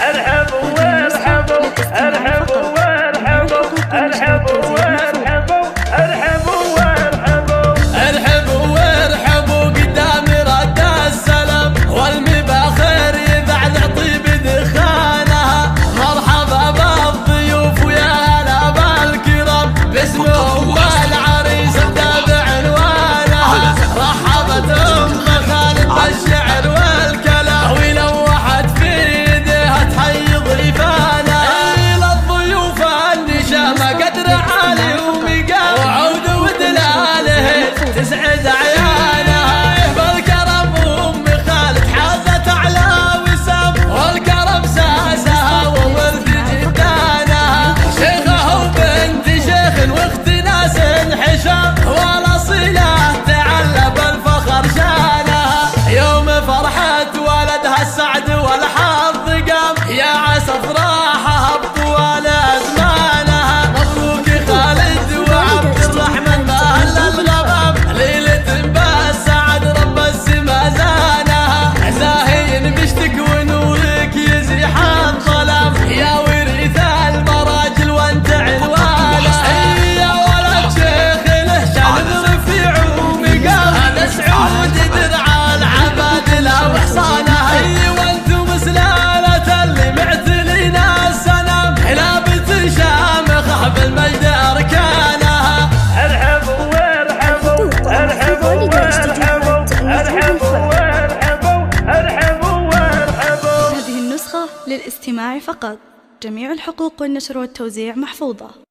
ارحبوا وارحبوا ارحبوا وارحبوا ارحبوا وارحبوا ارحبوا وارحبوا ارحبوا وارحبوا قدام رد السلام والمباخر يبعد طيب دخانها. مرحبا بالضيوف ويا هلا بالكرام باسمهم والعريس ابدا بعنوانها. رحبت ام خالد بالشعر والكلام ولوحت في يديها تحيي ضيفانا. للضيوف النشامه قدر عالي ومقام وعود ودلاله تسعد عيالها. بالكرم ام خالد حازت على وسام والكرم ساسها وورد جدانها. شيخه وبنت شيخ واخت ناس حشام والاصيله تعلى بالفخر شانها. يوم فرحة ولدها السعد والحظ قام يا عسى افراحها بطوال ازمانها. مبروك خالد وعبد الرحمن باهل الغمام ليلة بالسعد رب السما زانها. زاهين بشتك ونورك يزيح الظلام يا ورث المراجل وانت عنوانها. يا ولد شيخ له شان رفيع ومقام هذا سعود درع العبادله وحصانها. وانتم سلالة اللي معتلين السنام لابت شامخ بالمجد اركانها. ارحبوا وارحبوا ارحبوا وارحبوا ارحبوا وارحبوا ارحبوا وارحبوا. هذه النسخة للاستماع فقط. جميع الحقوق والنشر والتوزيع محفوظة.